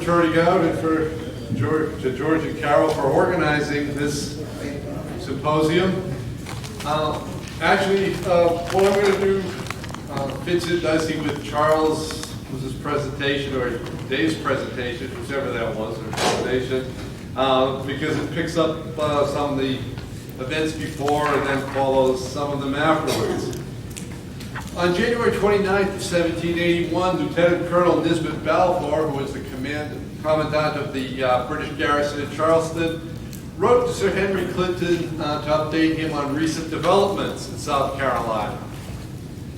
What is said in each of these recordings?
turning out and to George and Carol for organizing this symposium. Actually, what I'm going to do fits in nicely with Charles' presentation, or Dave's presentation, whichever that was, or presentation, because it picks up some of the events before and then follows some of them afterwards. On January 29th of 1781, Lieutenant Colonel Nisbet Balfour, who was the commandant of the British garrison in Charleston, wrote to Sir Henry Clinton to update him on recent developments in South Carolina.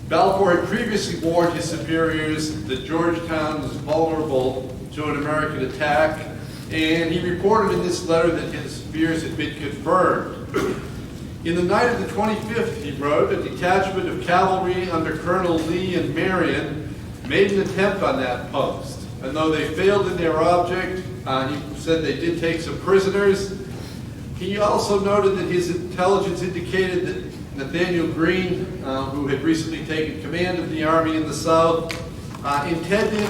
Balfour had previously warned his superiors that Georgetown was vulnerable to an American attack, and he reported in this letter that his fears had been confirmed. In the night of the 25th, he wrote, a detachment of cavalry under Colonel Lee and Marion made an attempt on that post. And though they failed in their object, he said they did take some prisoners. He also noted that his intelligence indicated that Nathaniel Greene, who had recently taken command of the army in the South, intended,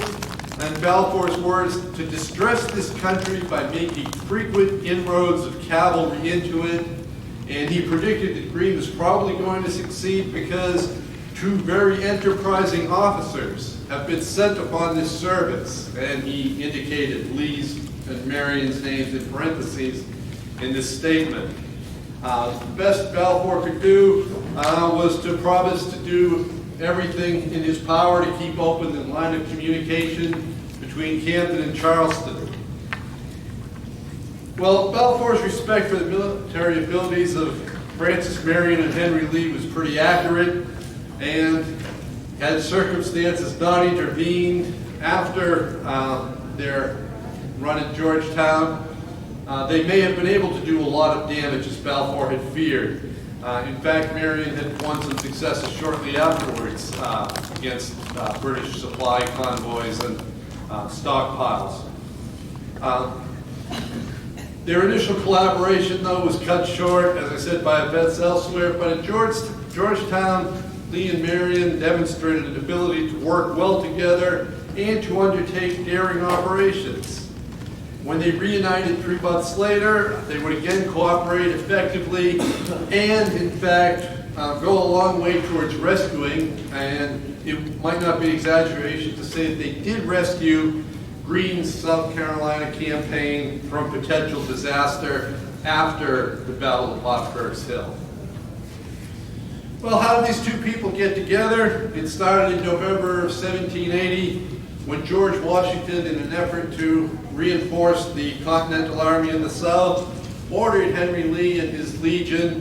in Balfour's words, to distress this country by making frequent inroads of cavalry into it. And he predicted that Greene was probably going to succeed because two very enterprising officers have been sent upon this service. And he indicated Lee's and Marion's names in parentheses in this statement. The best Balfour could do was to promise to do everything in his power to keep open the line of communication between Camden and Charleston. Well, Balfour's respect for the military abilities of Francis Marion and Henry Lee was pretty accurate, and had circumstances not intervened after their run at Georgetown, they may have been able to do a lot of damage, as Balfour had feared. In fact, Marion had won some successes shortly afterwards against British supply convoys and stockpiles. Their initial collaboration, though, was cut short, as I said, by events elsewhere. But at Georgetown, Lee and Marion demonstrated an ability to work well together and to undertake daring operations. When they reunited 3 months later, they would again cooperate effectively and, in fact, go a long way towards rescuing, and it might not be an exaggeration to say that they did rescue Greene's South Carolina campaign from potential disaster after the Battle of Hotspur's Hill. Well, how did these two people get together? It started in November of 1780 when George Washington, in an effort to reinforce the Continental Army in the South, ordered Henry Lee and his legion,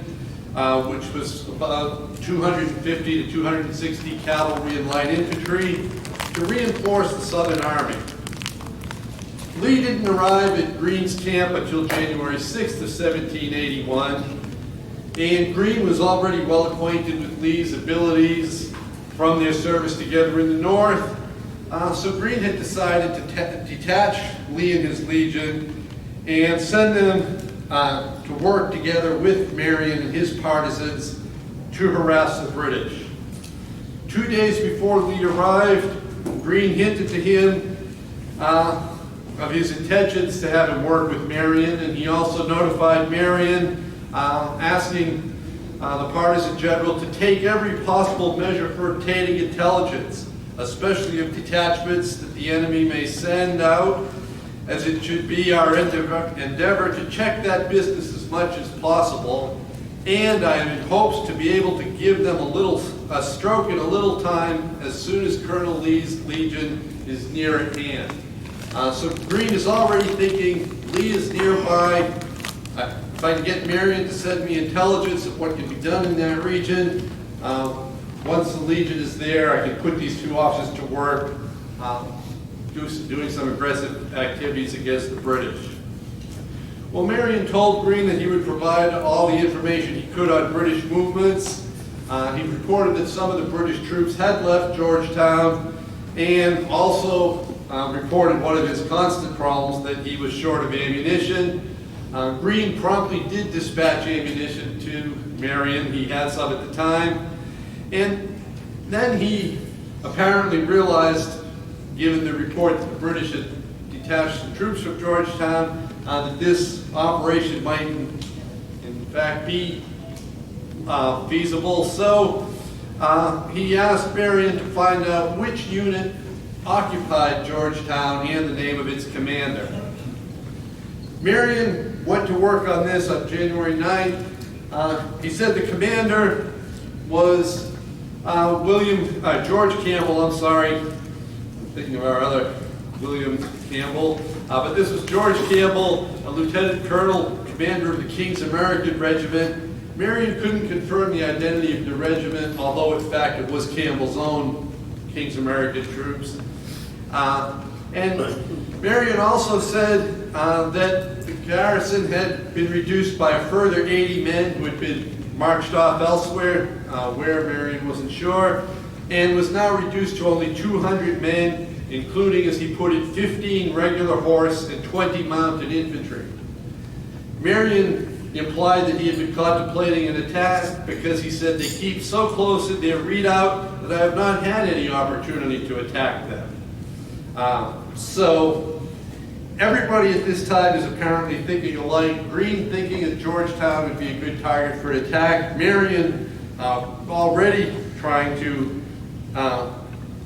which was about 250 to 260 cavalry and light infantry, to reinforce the Southern Army. Lee didn't arrive at Greene's camp until January 6th of 1781, and Greene was already well acquainted with Lee's abilities from their service together in the North. So Greene had decided to detach Lee and his legion and send them to work together with Marion and his partisans to harass the British. 2 days before Lee arrived, Greene hinted to him of his intentions to have him work with Marion, and he also notified Marion, asking the partisan general to take every possible measure for obtaining intelligence, especially of detachments that the enemy may send out, as it should be our endeavor to check that business as much as possible, and I am in hopes to be able to give them a stroke in a little time as soon as Colonel Lee's legion is near at hand. So Greene is already thinking, Lee is nearby. If I can get Marion to send me intelligence of what can be done in that region, once the legion is there, I can put these two officers to work doing some aggressive activities against the British. Well, Marion told Greene that he would provide all the information he could on British movements. He reported that some of the British troops had left Georgetown, and also reported one of his constant problems, that he was short of ammunition. Greene promptly did dispatch ammunition to Marion. He had some at the time. And then he apparently realized, given the report that the British had detach some troops from Georgetown, that this operation might in fact be feasible. So he asked Marion to find out which unit occupied Georgetown and the name of its commander. Marion went to work on this on January 9th. He said the commander was George Campbell, I'm sorry. I'm thinking of our other William Campbell. But this was George Campbell, a lieutenant colonel, commander of the King's American Regiment. Marion couldn't confirm the identity of the regiment, although in fact it was Campbell's own King's American troops. And Marion also said that the garrison had been reduced by a further 80 men who had been marched off elsewhere, where Marion wasn't sure, and was now reduced to only 200 men, including, as he put it, 15 regular horse and 20 mounted infantry. Marion implied that he had been contemplating an attack because he said they keep so close in their redoubt that I have not had any opportunity to attack them. So everybody at this time is apparently thinking alike. Greene thinking that Georgetown would be a good target for an attack. Marion already trying to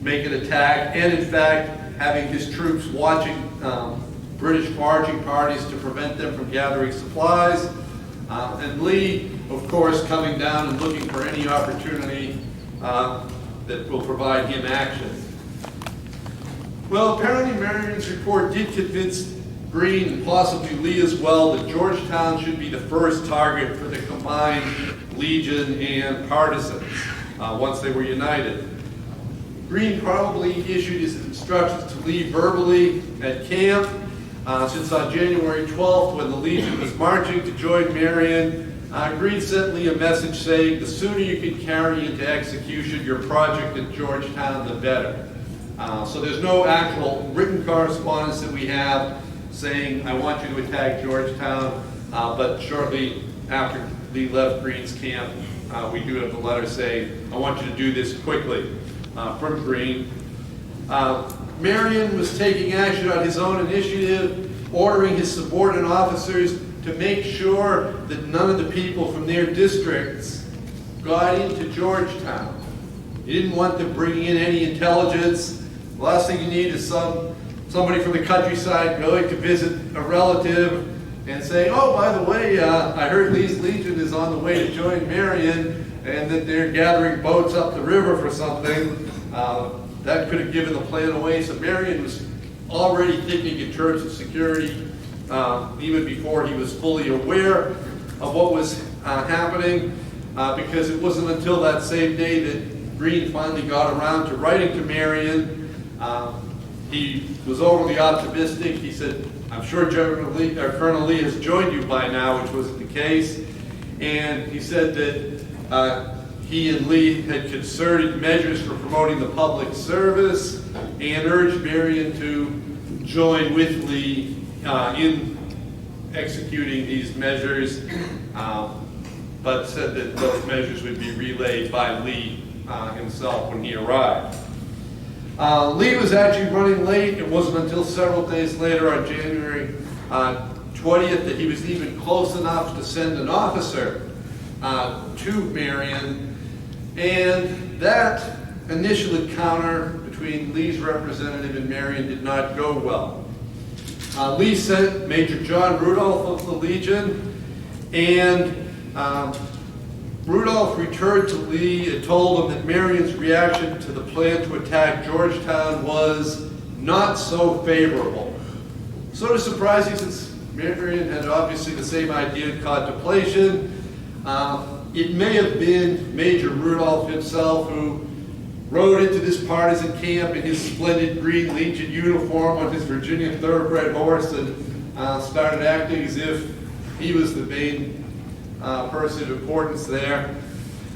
make an attack, and in fact having his troops watching British marching parties to prevent them from gathering supplies. And Lee, of course, coming down and looking for any opportunity that will provide him action. Well, apparently Marion's report did convince Greene and possibly Lee as well that Georgetown should be the first target for the combined Legion and partisans once they were united. Greene probably issued his instructions to Lee verbally at camp, since on January 12th, when the Legion was marching to join Marion, Greene sent Lee a message saying, the sooner you can carry into execution your project at Georgetown, the better. So there's no actual written correspondence that we have saying, I want you to attack Georgetown, but shortly after Lee left Greene's camp, we do have the letter saying, I want you to do this quickly from Greene. Marion was taking action on his own initiative, ordering his subordinate officers to make sure that none of the people from their districts got into Georgetown. He didn't want them bringing in any intelligence. The last thing you need is somebody from the countryside going to visit a relative and saying, oh, by the way, I heard Lee's Legion is on the way to join Marion and that they're gathering boats up the river for something. That could have given the plan away. So Marion was already thinking in terms of security even before he was fully aware of what was happening, because it wasn't until that same day that Greene finally got around to writing to Marion. He was overly optimistic. He said, I'm sure Colonel Lee has joined you by now, which wasn't the case. And he said that he and Lee had concerted measures for promoting the public service and urged Marion to join with Lee in executing these measures, but said that those measures would be relayed by Lee himself when he arrived. Lee was actually running late. It wasn't until several days later on January 20th that he was even close enough to send an officer to Marion. And that initial encounter between Lee's representative and Marion did not go well. Lee sent Major John Rudolph of the Legion, and Rudolph returned to Lee and told him that Marion's reaction to the plan to attack Georgetown was not so favorable. Sort of surprising, since Marion had obviously the same idea in contemplation. It may have been Major Rudolph himself who rode into this partisan camp in his splendid Green Legion uniform on his Virginia thoroughbred horse and started acting as if he was the main person of importance there.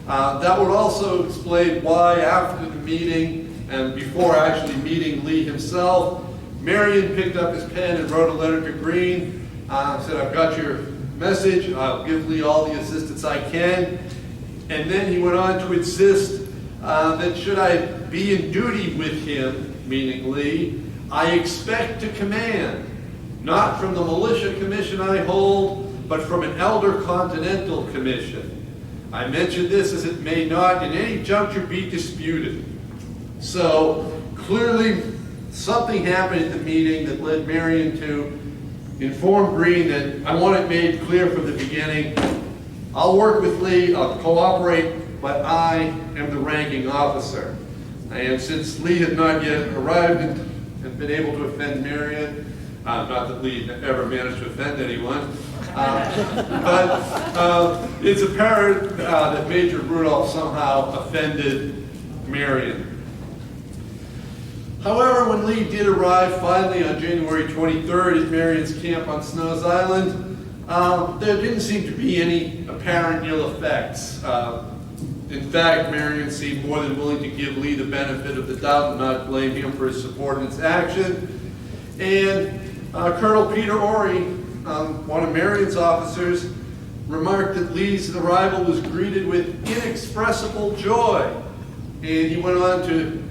That would also explain why after the meeting and before actually meeting Lee himself, Marion picked up his pen and wrote a letter to Greene, said, I've got your message, I'll give Lee all the assistance I can. And then he went on to insist that should I be in duty with him, meaning Lee, I expect to command, not from the militia commission I hold, but from an elder continental commission. I mention this as it may not in any juncture be disputed. So clearly something happened at the meeting that led Marion to inform Greene that I want it made clear from the beginning, I'll work with Lee, I'll cooperate, but I am the ranking officer. And since Lee had not yet arrived and been able to offend Marion, not that Lee ever managed to offend anyone, but it's apparent that Major Rudolph somehow offended Marion. However, when Lee did arrive finally on January 23rd at Marion's camp on Snows Island, there didn't seem to be any apparent ill effects. In fact, Marion seemed more than willing to give Lee the benefit of the doubt and not blame him for his subordinate's action. And Colonel Peter Ory, one of Marion's officers, remarked that Lee's arrival was greeted with inexpressible joy. And he went on to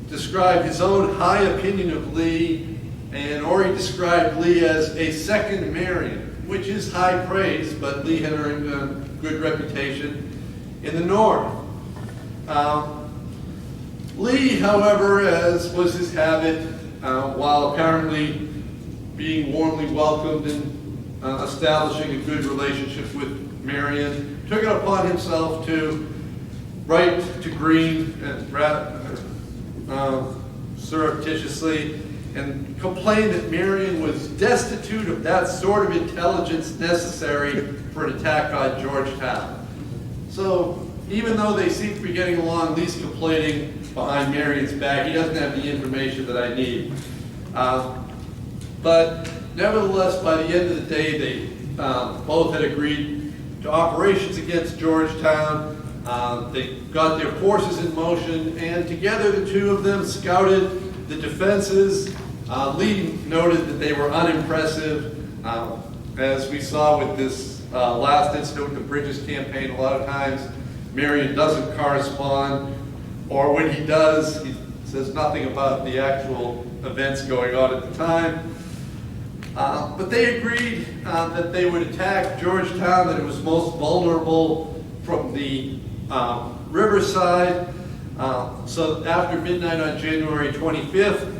describe his own high opinion of Lee, and Ory described Lee as a second Marion, which is high praise, but Lee had earned a good reputation in the North. Lee, however, as was his habit, while apparently being warmly welcomed and establishing a good relationship with Marion, took it upon himself to write to Greene surreptitiously and complained that Marion was destitute of that sort of intelligence necessary for an attack on Georgetown. So even though they seem to be getting along, Lee's complaining behind Marion's back. He doesn't have the information that I need. But nevertheless, by the end of the day, they both had agreed to operations against Georgetown. They got their forces in motion, and together the two of them scouted the defenses. Lee noted that they were unimpressive. As we saw with this last incident with the Bridges campaign, a lot of times Marion doesn't correspond, or when he does, he says nothing about the actual events going on at the time. But they agreed that they would attack Georgetown, that it was most vulnerable from the riverside. So after midnight on January 25th,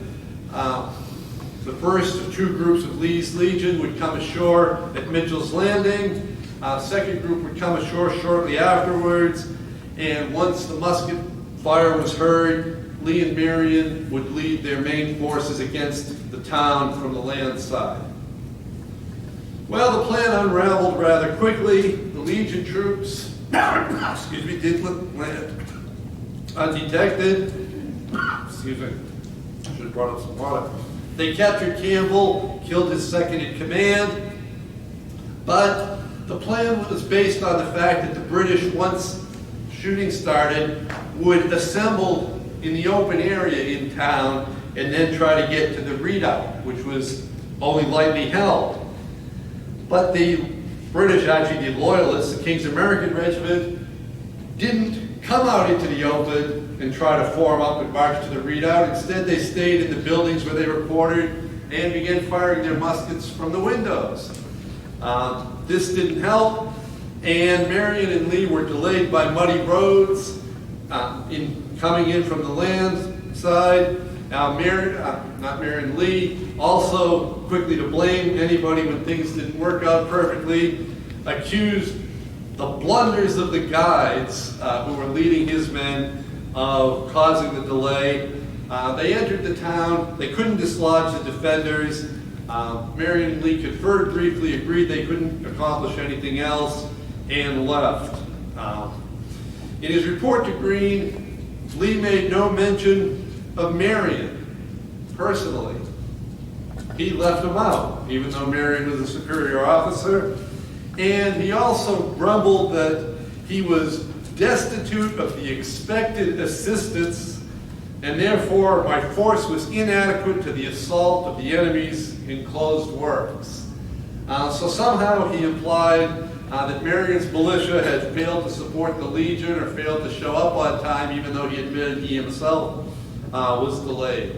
the first of two groups of Lee's Legion would come ashore at Mitchell's Landing. Second group would come ashore shortly afterwards, and once the musket fire was heard, Lee and Marion would lead their main forces against the town from the land side. Well, the plan unraveled rather quickly. The Legion troops did land undetected. Excuse me, I should have brought up some water. They captured Campbell, killed his second in command, but the plan was based on the fact that the British, once shooting started, would assemble in the open area in town and then try to get to the redoubt, which was only lightly held. But the British, actually the Loyalists, the King's American Regiment, didn't come out into the open and try to form up and march to the redoubt. Instead, they stayed in the buildings where they were quartered and began firing their muskets from the windows. This didn't help, and Marion and Lee were delayed by muddy roads coming in from the land side. Now, Marion Lee, also quickly to blame anybody when things didn't work out perfectly, accused the blunders of the guides who were leading his men of causing the delay. They entered the town. They couldn't dislodge the defenders. Marion and Lee conferred briefly, agreed they couldn't accomplish anything else, and left. In his report to Greene, Lee made no mention of Marion personally. He left him out, even though Marion was a superior officer. And he also grumbled that he was destitute of the expected assistance, and therefore my force was inadequate to the assault of the enemy's enclosed works. So somehow he implied that Marion's militia had failed to support the Legion or failed to show up on time, even though he admitted he himself was delayed.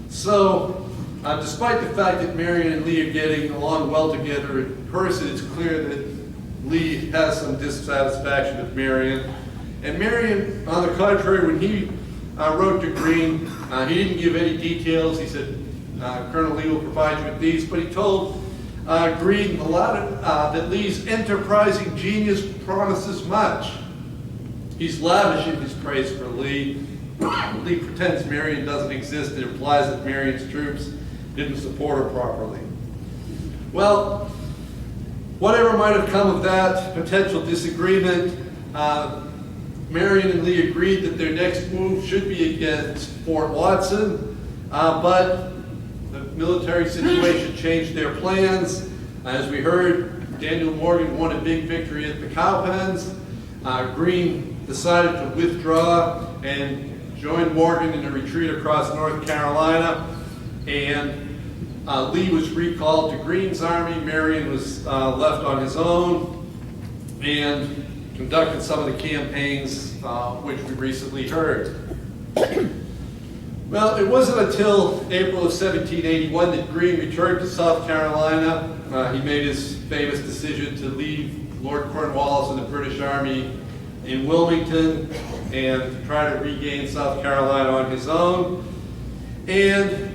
So Despite the fact that Marion and Lee are getting along well together in person, it's clear that Lee has some dissatisfaction with Marion. And Marion, on the contrary, when he wrote to Greene, he didn't give any details. He said, Colonel Lee will provide you with these, but he told Greene that Lee's enterprising genius promises much. He's lavish in his praise for Lee. Lee pretends Marion doesn't exist and implies that Marion's troops didn't support her properly. Well, whatever might have come of that potential disagreement, Marion and Lee agreed that their next move should be against Fort Watson, but the military situation changed their plans. As we heard, Daniel Morgan won a big victory at the Cowpens. Greene decided to withdraw and join Morgan in a retreat across North Carolina, and Lee was recalled to Greene's army. Marion was left on his own and conducted some of the campaigns which we recently heard. Well, it wasn't until April of 1781 that Greene returned to South Carolina. He made his famous decision to leave Lord Cornwallis and the British Army in Wilmington and try to regain South Carolina on his own. And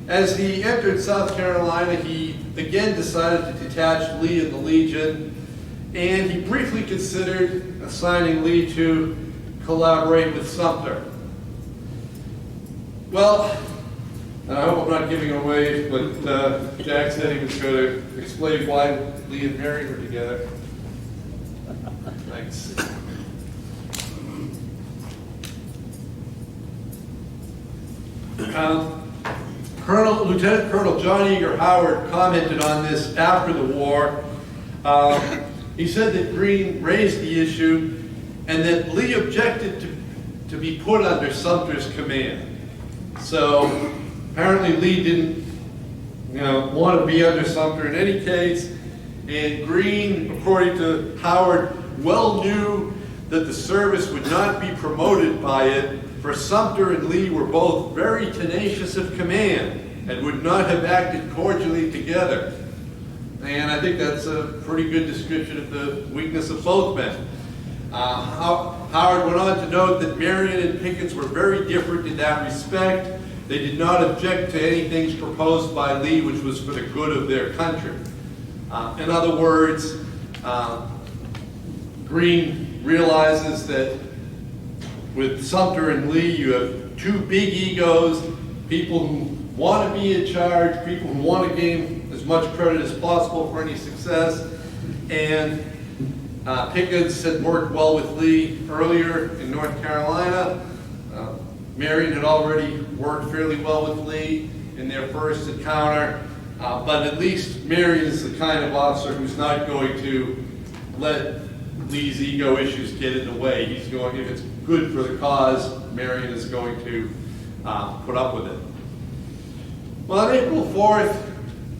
as he entered South Carolina, he again decided to detach Lee and the Legion, and he briefly considered assigning Lee to collaborate with Sumter. Well, and I hope I'm not giving away what Jack said he was going to explain why Lee and Marion were together. Thanks. Lieutenant Colonel John Eager Howard commented on this after the war. He said that Greene raised the issue and that Lee objected to be put under Sumter's command. So apparently Lee didn't want to be under Sumter in any case, and Greene, according to Howard, well knew that the service would not be promoted by it, for Sumter and Lee were both very tenacious of command and would not have acted cordially together. And I think that's a pretty good description of the weakness of both men. Howard went on to note that Marion and Piecuch were very different in that respect. They did not object to anything proposed by Lee which was for the good of their country. In other words, Greene realizes that with Sumter and Lee, you have two big egos, people who want to be in charge, people who want to gain as much credit as possible for any success. And Piecuch had worked well with Lee earlier in North Carolina. Marion had already worked fairly well with Lee in their first encounter, but at least Marion is the kind of officer who's not going to let Lee's ego issues get in the way. He's going, if it's good for the cause, Marion is going to put up with it. Well, on April 4th,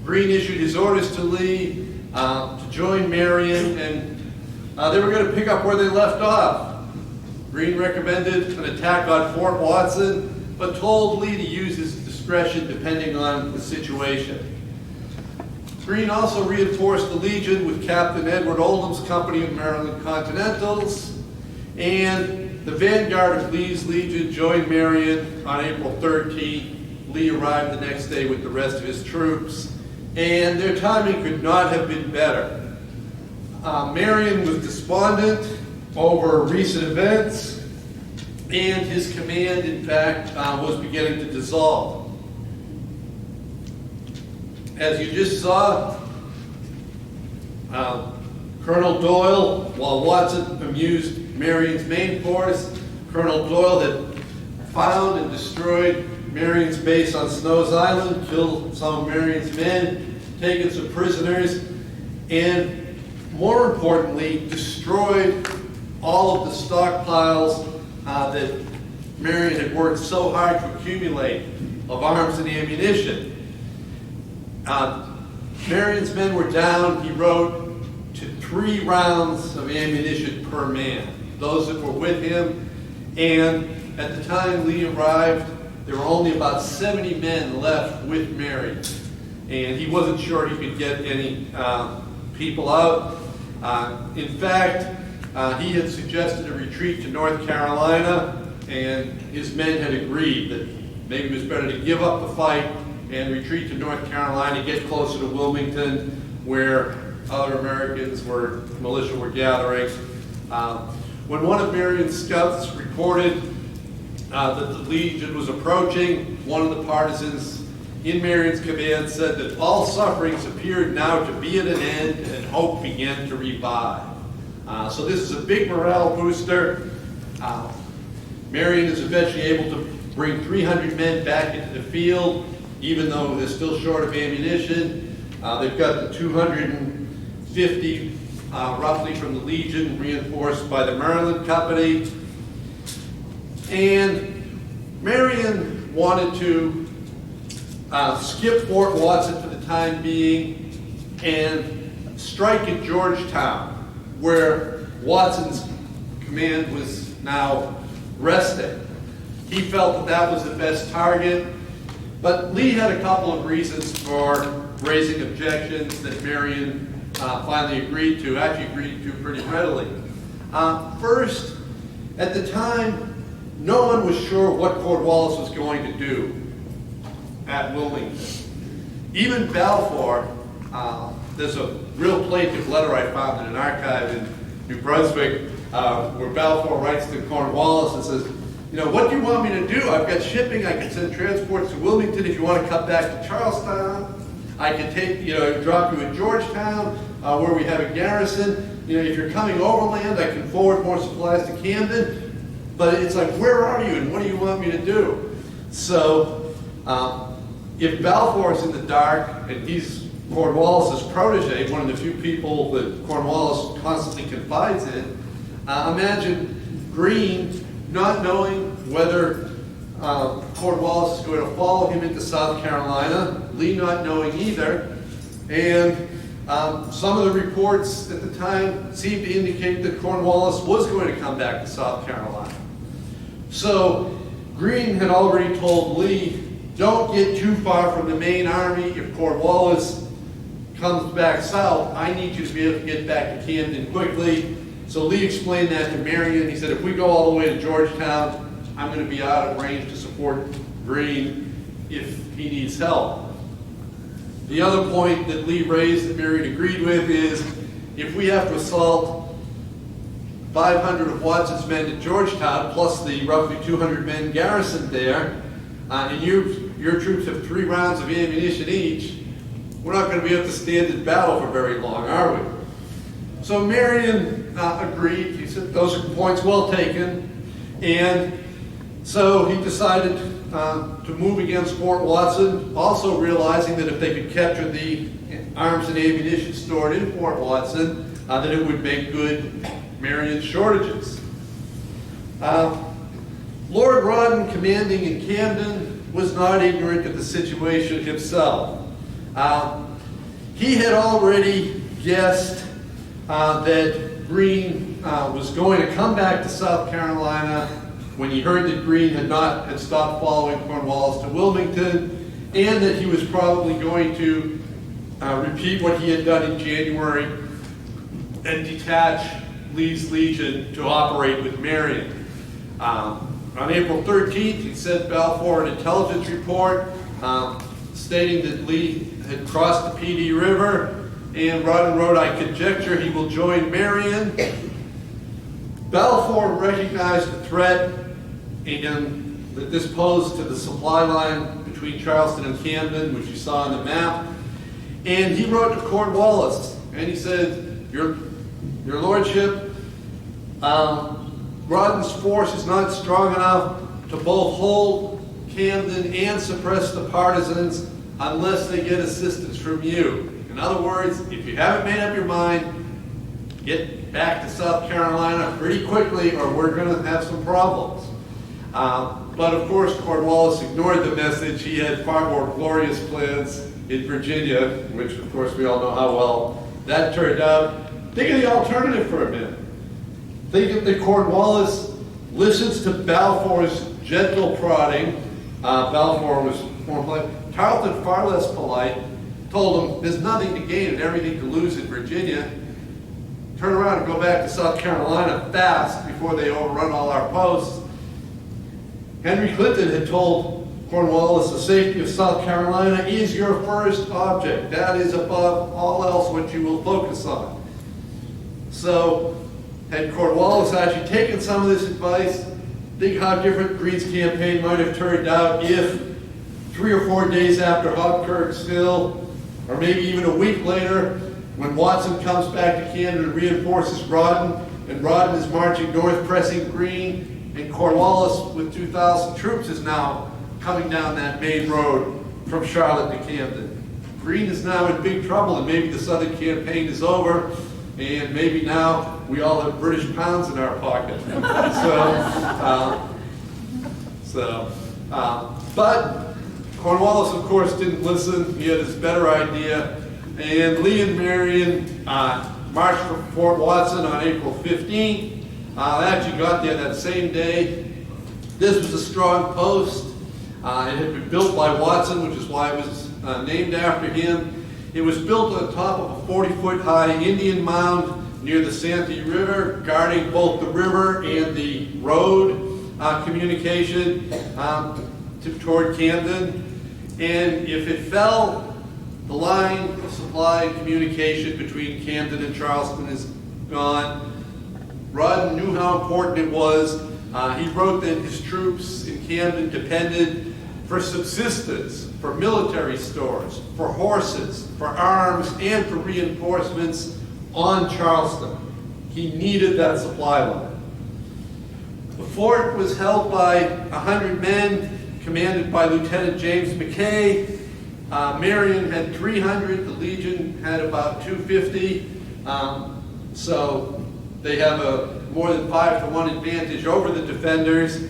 Greene issued his orders to Lee to join Marion, and they were going to pick up where they left off. Greene recommended an attack on Fort Watson, but told Lee to use his discretion depending on the situation. Greene also reinforced the Legion with Captain Edward Oldham's company of Maryland Continentals, and the vanguard of Lee's Legion joined Marion on April 13th. Lee arrived the next day with the rest of his troops, and their timing could not have been better. Marion was despondent over recent events, and his command, in fact, was beginning to dissolve. As you just saw, Colonel Doyle, while Watson amused Marion's main force, Colonel Doyle had found and destroyed Marion's base on Snow's Island, killed some of Marion's men, taken some prisoners, and more importantly, destroyed all of the stockpiles that Marion had worked so hard to accumulate of arms and ammunition. Marion's men were down, he wrote, to 3 rounds of ammunition per man, those that were with him. And at the time Lee arrived, there were only about 70 men left with Marion. And he wasn't sure he could get any people out. In fact, he had suggested a retreat to North Carolina, and his men had agreed that maybe it was better to give up the fight and retreat to North Carolina, get closer to Wilmington, where other Americans militia were gathering. When one of Marion's scouts reported that the Legion was approaching, one of the partisans in Marion's command said that all sufferings appeared now to be at an end and hope began to revive. So this is a big morale booster. Marion is eventually able to bring 300 men back into the field, even though they're still short of ammunition. They've got the 250 roughly from the Legion, reinforced by the Maryland Company. And Marion wanted to skip Fort Watson for the time being and strike at Georgetown, where Watson's command was now resting. He felt that that was the best target, but Lee had a couple of reasons for raising objections that Marion finally agreed to pretty readily. First, at the time, no one was sure what Cornwallis was going to do at Wilmington. Even Balfour, there's a real plaintive letter I found in an archive in New Brunswick where Balfour writes to Cornwallis and says, you know, what do you want me to do? I've got shipping, I can send transports to Wilmington if you want to come back to Charlestown. I can drop you at Georgetown where we have a garrison. You know, if you're coming overland, I can forward more supplies to Camden. But it's like, where are you and what do you want me to do? So if Balfour's in the dark and he's Cornwallis's protege, one of the few people that Cornwallis constantly confides in, imagine Greene not knowing whether Cornwallis is going to follow him into South Carolina, Lee not knowing either, and some of the reports at the time seemed to indicate that Cornwallis was going to come back to South Carolina. So Greene had already told Lee, don't get too far from the main army. If Cornwallis comes back south, I need you to be able to get back to Camden quickly. So Lee explained that to Marion. He said, if we go all the way to Georgetown, I'm going to be out of range to support Greene if he needs help. The other point that Lee raised that Marion agreed with is, if we have to assault 500 of Watson's men at Georgetown, plus the roughly 200 men garrisoned there, and your troops have 3 rounds of ammunition each, we're not going to be able to stand in battle for very long, are we? So Marion agreed. He said, those are points well taken. And so he decided to move against Fort Watson, also realizing that if they could capture the arms and ammunition stored in Fort Watson, that it would make good Marion's shortages. Lord Rawdon, commanding in Camden, was not ignorant of the situation himself. He had already guessed that Greene was going to come back to South Carolina when he heard that Greene had stopped following Cornwallis to Wilmington, and that he was probably going to repeat what he had done in January and detach Lee's Legion to operate with Marion. On April 13th, he sent Balfour an intelligence report stating that Lee had crossed the PD River, and Rawdon wrote, I conjecture he will join Marion. Balfour recognized the threat and that this posed to the supply line between Charleston and Camden, which you saw on the map. And he wrote to Cornwallis, and he said, Your Lordship, Rawdon's force is not strong enough to both hold Camden and suppress the partisans unless they get assistance from you. In other words, if you haven't made up your mind, get back to South Carolina pretty quickly or we're going to have some problems. But of course, Cornwallis ignored the message. He had far more glorious plans in Virginia, which of course we all know how well that turned out. Think of the alternative for a minute. Think of that Cornwallis listens to Balfour's gentle prodding, Balfour was more polite. Tarleton, far less polite, told him there's nothing to gain and everything to lose in Virginia. Turn around and go back to South Carolina fast before they overrun all our posts. Henry Clinton had told Cornwallis the safety of South Carolina is your first object. That is above all else what you will focus on. So, had Cornwallis actually taken some of this advice, think how different Greene's campaign might have turned out if 3 or 4 days after Hobkirk's-Hill, or maybe even a week later, when Watson comes back to Canada and reinforces Rawdon, and Rawdon is marching north, pressing Greene, and Cornwallis with 2,000 troops is now coming down that main road from Charlotte to Camden. Greene is now in big trouble, and maybe the Southern campaign is over, and maybe now we all have British pounds in our pocket. But Cornwallis, of course, didn't listen. He had his better idea. And Lee and Marion marched from Fort Watson on April 15th. They actually got there that same day. This was a strong post. It had been built by Watson, which is why it was named after him. It was built on top of a 40-foot high Indian mound near the Santee River, guarding both the river and the road communication toward Camden. And if it fell, the line of supply and communication between Camden and Charleston is gone. Rawdon knew how important it was. He wrote that his troops in Camden depended for subsistence, for military stores, for horses, for arms, and for reinforcements on Charleston. He needed that supply line. The fort was held by 100 men, commanded by Lieutenant James Mackay. Marion had 300, the Legion had about 250, so they have a more than 5-to-1 advantage over the defenders.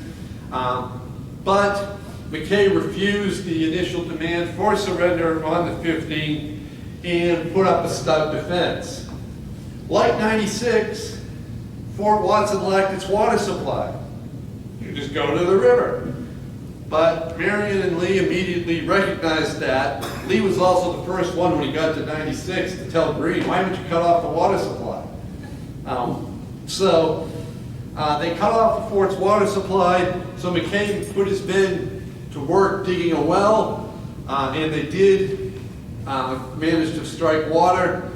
But Mackay refused the initial demand for surrender on the 15th and put up a stout defense. Like 96, Fort Watson lacked its water supply. You just go to the river. But Marion and Lee immediately recognized that. Lee was also the first one when he got to 96 to tell Greene, why don't you cut off the water supply? So they cut off the fort's water supply, so Mackay put his men to work digging a well, and they did manage to strike water.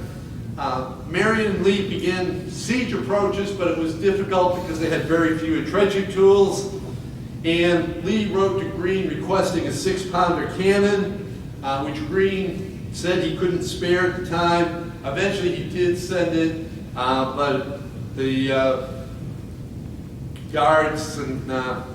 Marion and Lee began siege approaches, but it was difficult because they had very few entrenching tools. And Lee wrote to Greene requesting a 6-pounder cannon, which Greene said he couldn't spare at the time. Eventually he did send it, but the guards and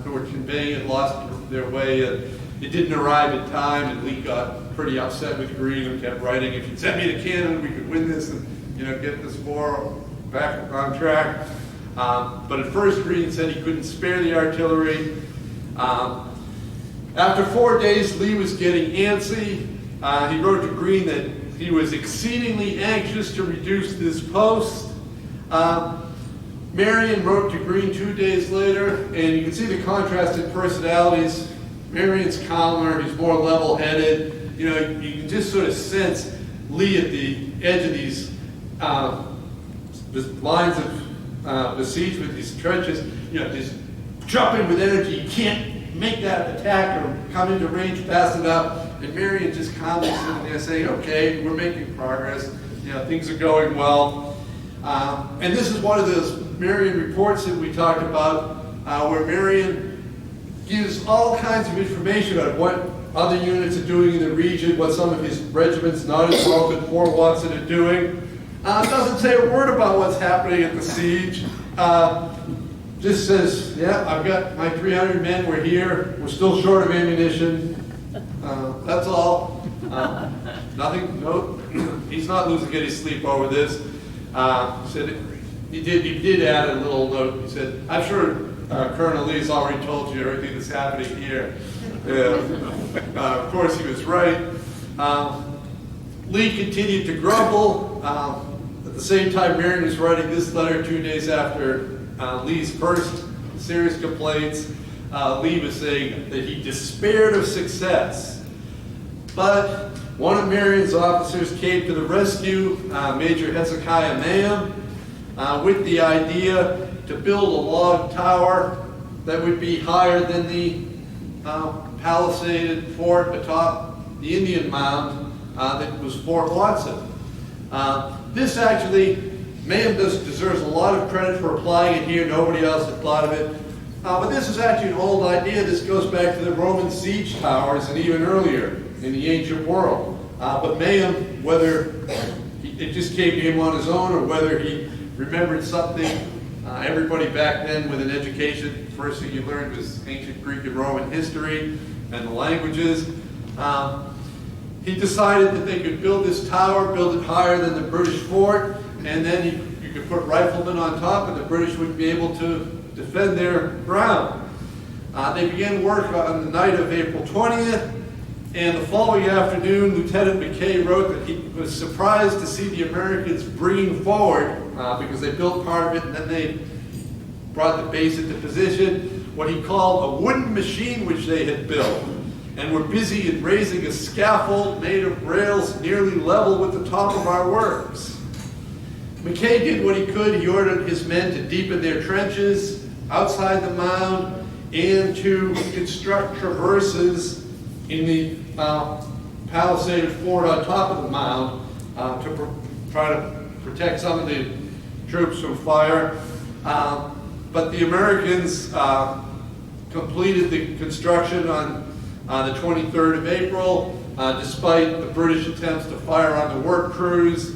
who were conveying it lost their way. It didn't arrive in time, and Lee got pretty upset with Greene and kept writing, if you'd send me the cannon, we could win this and get this war back on track. But at first Greene said he couldn't spare the artillery. After 4 days, Lee was getting antsy. He wrote to Greene that he was exceedingly anxious to reduce this post. Marion wrote to Greene 2 days later, and you can see the contrast in personalities. Marion's calmer, he's more level-headed. You can just sort of sense Lee at the edge of these lines of besieged with these trenches. Just jump in with energy. You can't make that attack or come into range fast enough. And Marion just calmly sitting there saying, okay, we're making progress. Things are going well. And this is one of those Marion reports that we talked about, where Marion gives all kinds of information on what other units are doing in the region, what some of his regiments not involved in Fort Watson are doing. Doesn't say a word about what's happening at the siege. Just says, yeah, I've got my 300 men, we're here, we're still short of ammunition. That's all. Nothing, no, he's not losing any sleep over this. He said, he did add a little note. He said, I'm sure Colonel Lee's already told you everything that's happening here. Of course, he was right. Lee continued to grumble. At the same time, Marion was writing this letter 2 days after Lee's first serious complaints. Lee was saying that he despaired of success. But one of Marion's officers came to the rescue, Major Hezekiah Mayhem, with the idea to build a log tower that would be higher than the palisaded fort atop the Indian mound that was Fort Watson. This actually, Mayhem deserves a lot of credit for applying it here. Nobody else had thought of it. But this is actually an old idea. This goes back to the Roman siege towers and even earlier in the ancient world. But Mayhem, whether it just came to him on his own or whether he remembered something, everybody back then with an education, first thing you learned was ancient Greek and Roman history and the languages. He decided that they could build this tower, build it higher than the British fort, and then you could put riflemen on top and the British would be able to defend their ground. They began work on the night of April 20th, and the following afternoon, Lieutenant McKay wrote that he was surprised to see the Americans bringing forward, because they built part of it and then they brought the base into position, what he called a wooden machine which they had built, and were busy in raising a scaffold made of rails nearly level with the top of our works. McKay did what he could. He ordered his men to deepen their trenches outside the mound and to construct traverses in the palisaded fort on top of the mound to try to protect some of the troops from fire. But the Americans completed the construction on the 23rd of April, despite the British attempts to fire on the work crews.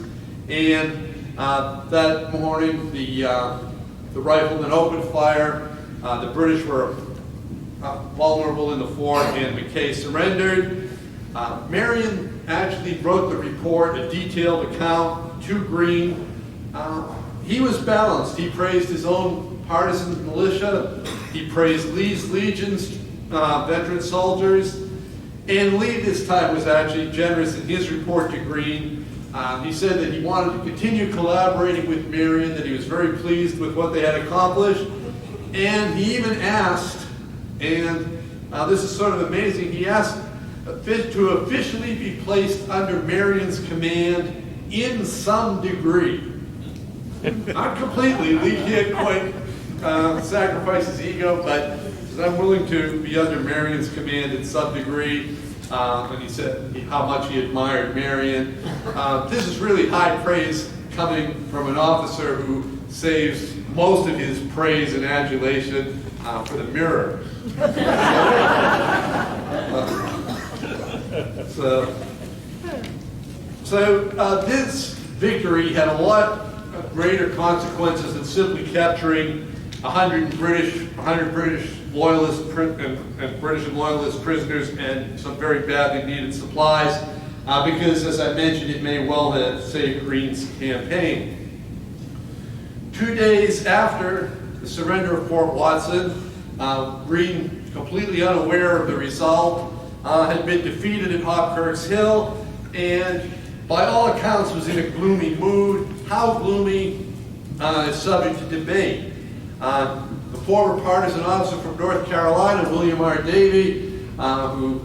And that morning, the riflemen opened fire. The British were vulnerable in the fort, and McKay surrendered. Marion actually wrote the report, a detailed account to Greene. He was balanced. He praised his own partisan militia. He praised Lee's legions, veteran soldiers. And Lee this time was actually generous in his report to Greene. He said that he wanted to continue collaborating with Marion, that he was very pleased with what they had accomplished. And he even asked, and this is sort of amazing, he asked to officially be placed under Marion's command in some degree. Not completely. Lee can't quite sacrifice his ego, but I'm willing to be under Marion's command in some degree. And he said how much he admired Marion. This is really high praise coming from an officer who saves most of his praise and adulation for the Mirror. So this victory had a lot of greater consequences than simply capturing 100 British loyalist and British and loyalist prisoners and some very badly needed supplies, because, as I mentioned, it may well have saved Greene's campaign. 2 days after the surrender of Fort Watson, Greene, completely unaware of the result, had been defeated at Hobkirk's Hill, and by all accounts was in a gloomy mood. How gloomy is subject to debate. The former partisan officer from North Carolina, William R. Davie, who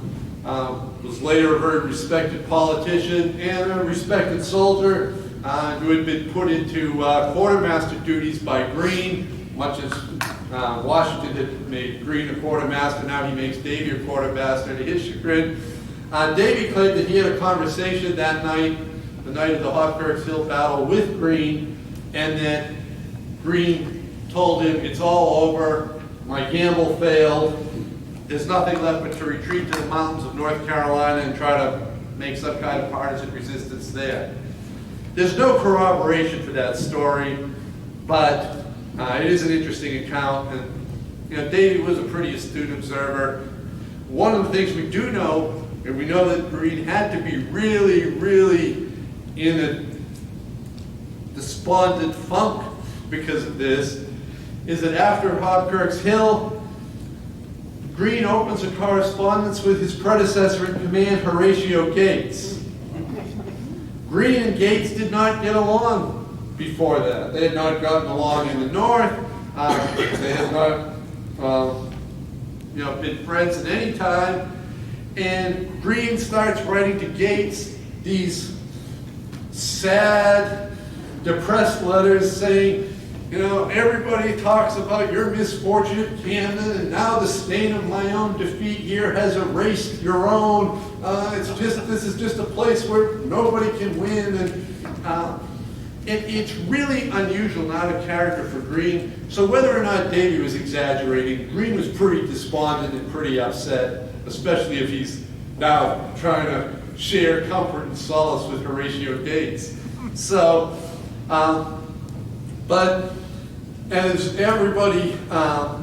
was later a very respected politician and a respected soldier, who had been put into quartermaster duties by Greene, much as Washington had made Greene a quartermaster. Now he makes Davie a quartermaster to his chagrin. Davie claimed that he had a conversation that night, the night of the Hobkirk's Hill battle, with Greene, and that Greene told him, "It's all over, my gamble failed, there's nothing left but to retreat to the mountains of North Carolina and try to make some kind of partisan resistance there." There's no corroboration for that story, but it is an interesting account, and Davie was a pretty astute observer. One of the things we do know, and we know that Greene had to be really, really in a despondent funk because of this, is that after Hobkirk's Hill, Greene opens a correspondence with his predecessor in command, Horatio Gates. Greene and Gates did not get along before that. They had not gotten along in the North. They had not been friends at any time. And Greene starts writing to Gates these sad, depressed letters saying, everybody talks about your misfortune at Camden, and now the stain of my own defeat here has erased your own. This is just a place where nobody can win, and it's really unusual, not a character for Greene. So whether or not Davy was exaggerating, Greene was pretty despondent and pretty upset, especially if he's now trying to share comfort and solace with Horatio Gates. So, but as everybody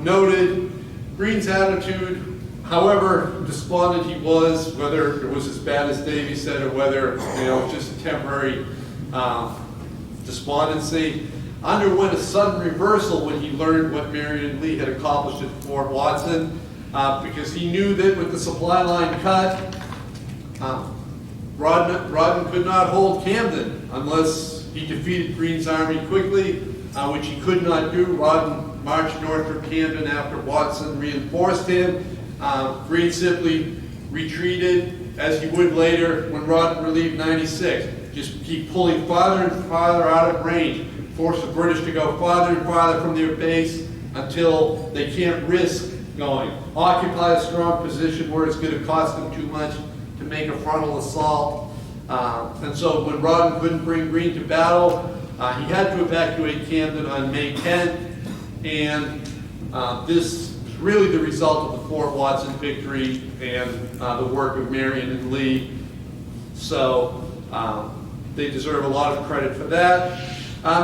noted, Greene's attitude, however despondent he was, whether it was as bad as Davy said or whether just a temporary despondency, underwent a sudden reversal when he learned what Marion and Lee had accomplished at Fort Watson, because he knew that with the supply line cut, Rawdon could not hold Camden unless he defeated Greene's army quickly, which he could not do. Rawdon marched north from Camden after Watson reinforced him. Greene simply retreated, as he would later when Rawdon relieved 96. Just keep pulling farther and farther out of range, force the British to go farther and farther from their base until they can't risk going. Occupy a strong position where it's going to cost them too much to make a frontal assault. And so when Rawdon couldn't bring Greene to battle, he had to evacuate Camden on May 10th, and this was really the result of the Fort Watson victory and the work of Marion and Lee. So they deserve a lot of credit for that.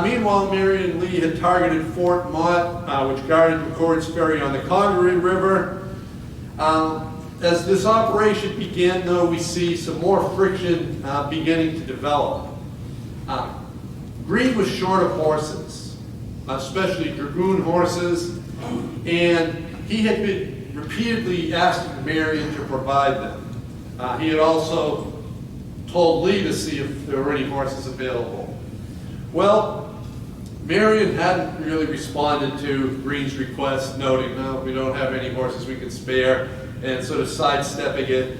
Meanwhile, Marion and Lee had targeted Fort Mott, which guarded McCord's Ferry on the Congaree River. As this operation began, though, we see some more friction beginning to develop. Greene was short of horses, especially dragoon horses, and he had been repeatedly asking Marion to provide them. He had also told Lee to see if there were any horses available. Well, Marion hadn't really responded to Greene's request, noting, no, we don't have any horses we can spare, and sort of sidestepping it.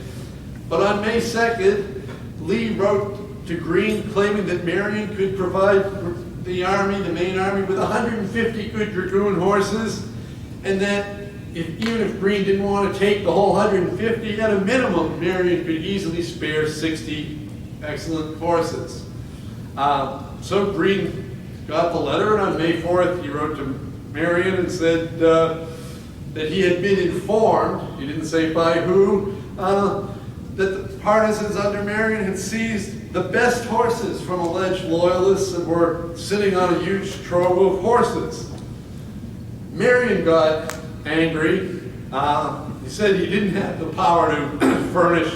But on May 2nd, Lee wrote to Greene claiming that Marion could provide the army, the main army, with 150 good dragoon horses, and that even if Greene didn't want to take the whole 150, at a minimum, Marion could easily spare 60 excellent horses. So Greene got the letter, and on May 4th, he wrote to Marion and said that he had been informed, he didn't say by who, that the partisans under Marion had seized the best horses from alleged loyalists and were sitting on a huge trove of horses. Marion got angry. He said he didn't have the power to furnish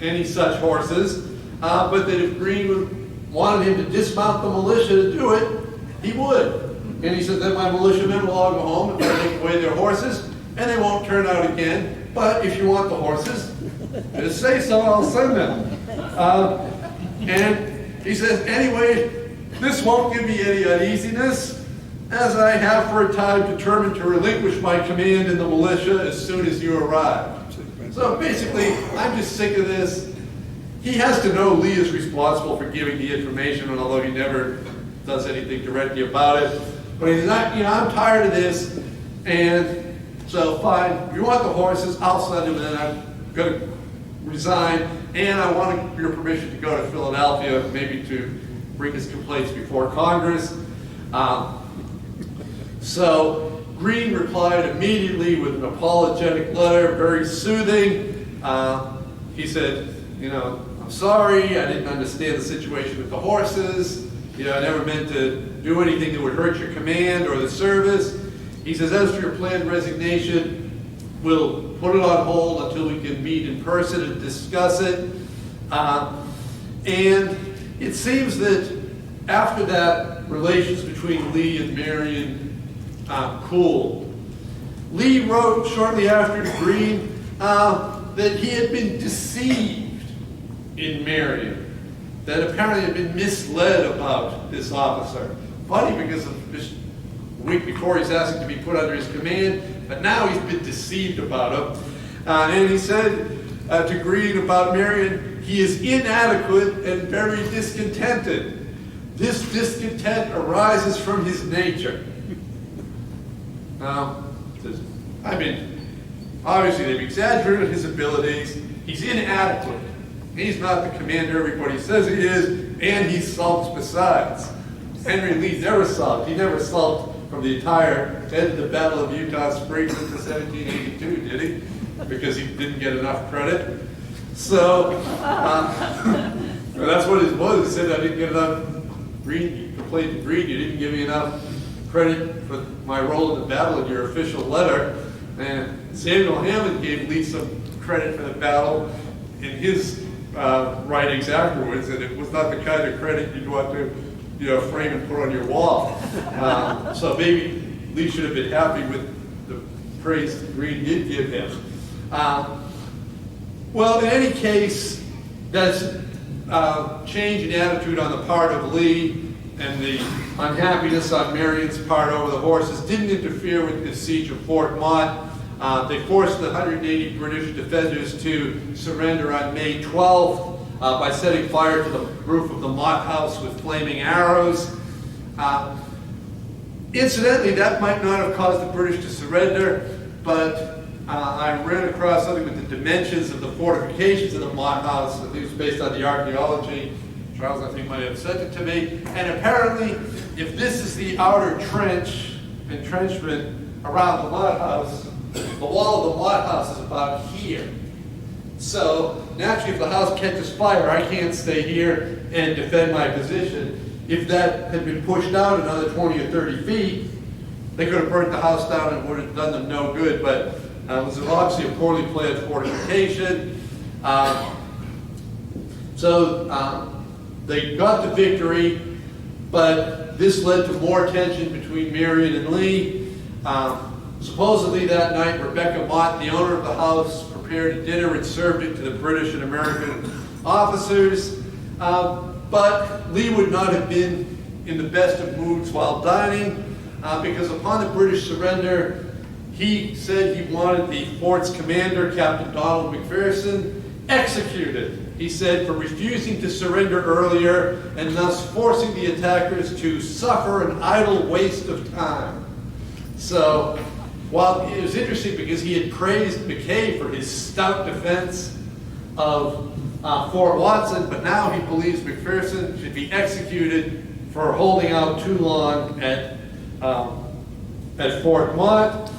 any such horses, but that if Greene wanted him to dismount the militia to do it, he would. And he said that my militiamen will all go home and take away their horses, and they won't turn out again. But if you want the horses, just say so, I'll send them. And he says, anyway, this won't give me any uneasiness, as I have for a time determined to relinquish my command in the militia as soon as you arrive. So basically, I'm just sick of this. He has to know Lee is responsible for giving the information, and although he never does anything directly about it. But he's not, I'm tired of this, and so fine, if you want the horses, I'll send them, and then I'm going to resign, and I want your permission to go to Philadelphia, maybe to bring his complaints before Congress. So Greene replied immediately with an apologetic letter, very soothing. He said, I'm sorry, I didn't understand the situation with the horses. I never meant to do anything that would hurt your command or the service. He says, as for your planned resignation, we'll put it on hold until we can meet in person and discuss it. And it seems that after that, relations between Lee and Marion cooled. Lee wrote shortly after to Greene that he had been deceived in Marion, that apparently had been misled about this officer. Funny, because of just A week before, he's asking to be put under his command, but now he's been deceived about him. And he said to Greene about Marion, he is inadequate and very discontented. This discontent arises from his nature. Now, I mean, obviously they've exaggerated his abilities. He's inadequate. He's not the commander everybody says he is, and he sulks besides. Henry Lee never sulked. He never sulked from the entire end of the Battle of Utah Springs into 1782, did he? Because he didn't get enough credit. So, that's what it was. He said, I didn't get enough. Greene, he complained to Greene, you didn't give me enough credit for my role in the battle in your official letter. And Samuel Hammond gave Lee some credit for the battle in his writings afterwards, and it was not the kind of credit you'd want to, frame and put on your wall. So maybe Lee should have been happy with the praise that Greene did give him. Well, in any case, that's change in attitude on the part of Lee and the unhappiness on Marion's part over the horses didn't interfere with the siege of Fort Mott. They forced the 180 British defenders to surrender on May 12th by setting fire to the roof of the Mott House with flaming arrows. Incidentally, that might not have caused the British to surrender, but I ran across something with the dimensions of the fortifications of the Mott House, at least based on the archaeology. Charles, I think, might have sent it to me. And apparently, if this is the outer entrenchment around the Mott House, the wall of the Mott House is about here. So, naturally, if the house catches fire, I can't stay here and defend my position. If that had been pushed out another 20 or 30 feet, they could have burnt the house down and would have done them no good, but it was obviously a poorly planned fortification. So they got the victory, but this led to more tension between Marion and Lee. Supposedly that night, Rebecca Mott, the owner of the house, prepared a dinner and served it to the British and American officers. But Lee would not have been in the best of moods while dining, because upon the British surrender, he said he wanted the fort's commander, Captain Donald McPherson, executed. He said, for refusing to surrender earlier and thus forcing the attackers to suffer an idle waste of time. So, while it was interesting because he had praised Mackay for his stout defense of Fort Watson, but now he believes McPherson should be executed for holding out too long at Fort Mott.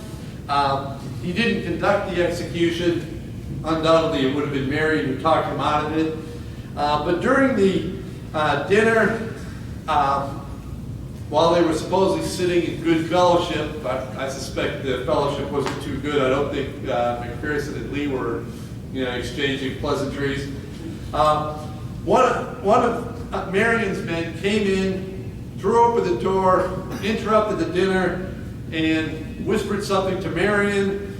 He didn't conduct the execution. Undoubtedly, it would have been Marion who talked him out of it. But during the dinner, while they were supposedly sitting in good fellowship, I suspect the fellowship wasn't too good. I don't think McPherson and Lee were, exchanging pleasantries. One of Marion's men came in, threw open the door, interrupted the dinner, and whispered something to Marion.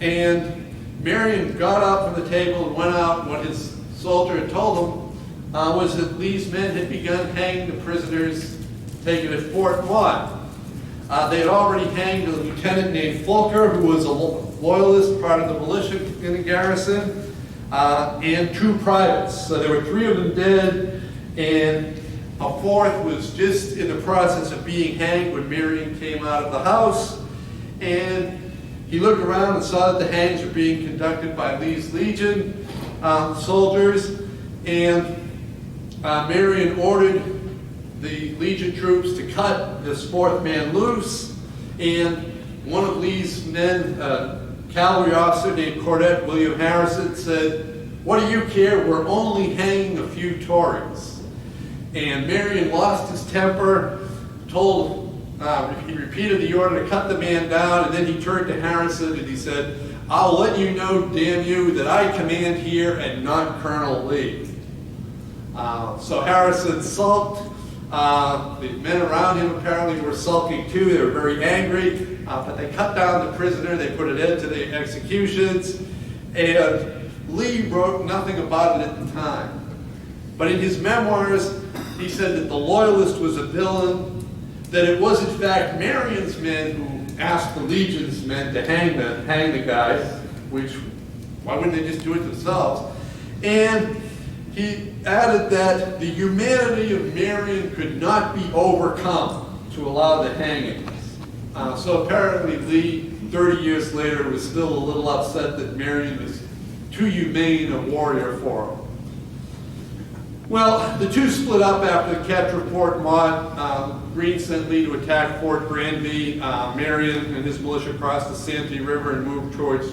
And Marion got up from the table and went out. What his soldier had told him was that Lee's men had begun hanging the prisoners taken at Fort Mott. They had already hanged a lieutenant named Fulker, who was a loyalist, part of the militia in the garrison, and 2 privates. So there were 3 of them dead, and a 4th was just in the process of being hanged when Marion came out of the house. And he looked around and saw that the hangings were being conducted by Lee's Legion soldiers, and Marion ordered the Legion troops to cut this 4th man loose, and one of Lee's men, cavalry officer named Cornet William Harrison, said, "What do you care? We're only hanging a few Tories." And Marion lost his temper, he repeated the order to cut the man down, and then he turned to Harrison and he said, "I'll let you know, damn you, that I command here and not Colonel Lee." So Harrison sulked. The men around him apparently were sulking too. They were very angry, but they cut down the prisoner. They put an end to the executions, and Lee wrote nothing about it at the time. But in his memoirs, he said that the loyalist was a villain, that it was in fact Marion's men who asked the Legion's men to hang the guy, which, why wouldn't they just do it themselves? And he added that the humanity of Marion could not be overcome to allow the hanging. So apparently Lee, 30 years later, was still a little upset that Marion was too humane a warrior for him. Well, the two split up after the capture of Fort Mott. Greene sent Lee to attack Fort Granby. Marion and his militia crossed the Santee River and moved towards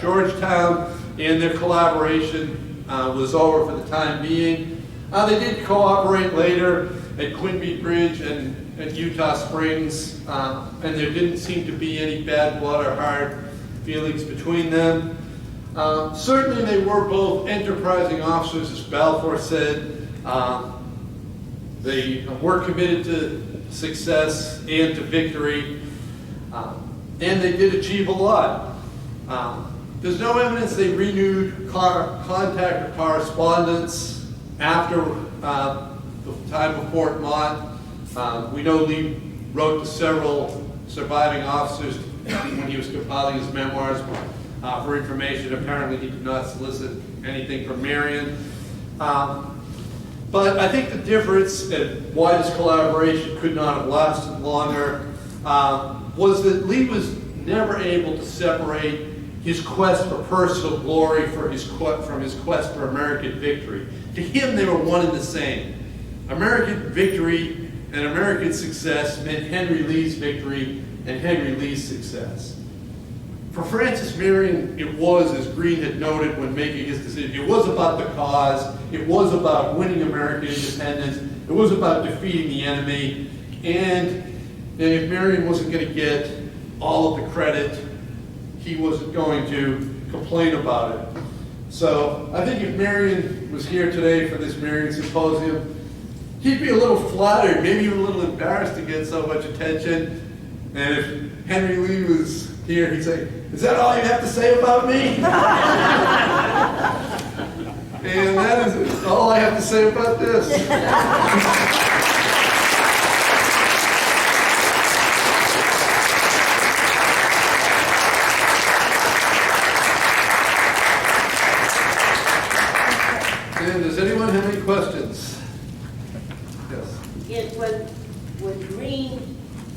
Georgetown, and their collaboration was over for the time being. They did cooperate later at Quinby Bridge and at Utah Springs, and there didn't seem to be any bad blood or hard feelings between them. Certainly they were both enterprising officers, as Balfour said. They were committed to success and to victory, and they did achieve a lot. There's no evidence they renewed contact or correspondence after the time of Fort Mott. We know Lee wrote to several surviving officers when he was compiling his memoirs for information. Apparently he did not solicit anything from Marion. But I think the difference and why this collaboration could not have lasted longer was that Lee was never able to separate his quest for personal glory from his quest for American victory. To him, they were one and the same. American victory and American success meant Henry Lee's victory and Henry Lee's success. For Francis Marion, it was, as Greene had noted when making his decision, it was about the cause, it was about winning American independence, it was about defeating the enemy, and if Marion wasn't going to get all of the credit, he wasn't going to complain about it. So I think if Marion was here today for this Marion Symposium, he'd be a little flattered, maybe even a little embarrassed to get so much attention. And if Henry Lee was here, he'd say, "Is that all you have to say about me?" And that is all I have to say about this. And does anyone have any questions? Yes. When Greene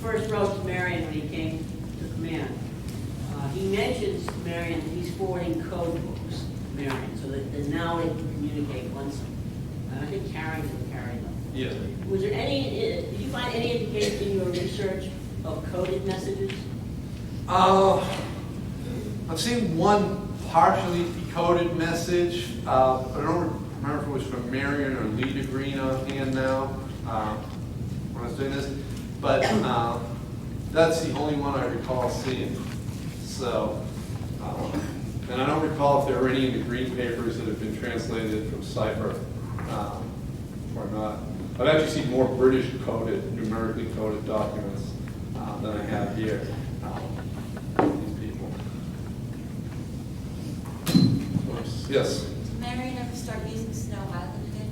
first wrote to Marion when he came to command, he mentions Marion, he's forwarding code books to Marion, so that now they can communicate once. I think Carrington carried them. Yeah. Was there any, did you find any indication in your research of coded messages? I've seen one partially decoded message. I don't remember if it was from Marion or Lee to Greene offhand now when I was doing this, but that's the only one I recall seeing. So, and I don't recall if there were any in the Greene papers that have been translated from cipher or not. I've actually seen more British coded, numerically coded documents than I have here. These people. Of course. Yes? Did Marion ever start using Snow Island again?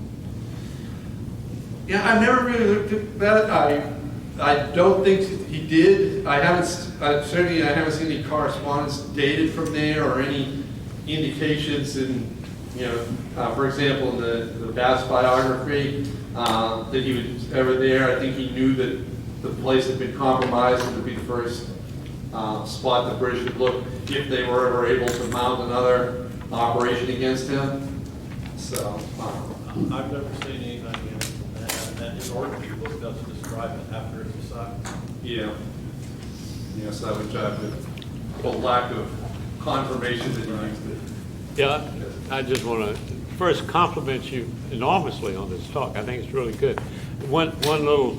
Yeah, I've never really looked at that. I don't think he did. I haven't seen any correspondence dated from there or any indications in, for example, in the Bass biography that he was ever there. I think he knew that the place had been compromised and would be the first spot the British would look if they were ever able to mount another operation against him. So, I've never seen anything and in order to book doesn't describe it after it's decided. yeah. Yes, that would jive with the lack of confirmation that he used it. Yeah, I just want to first compliment you enormously on this talk. I think it's really good. One little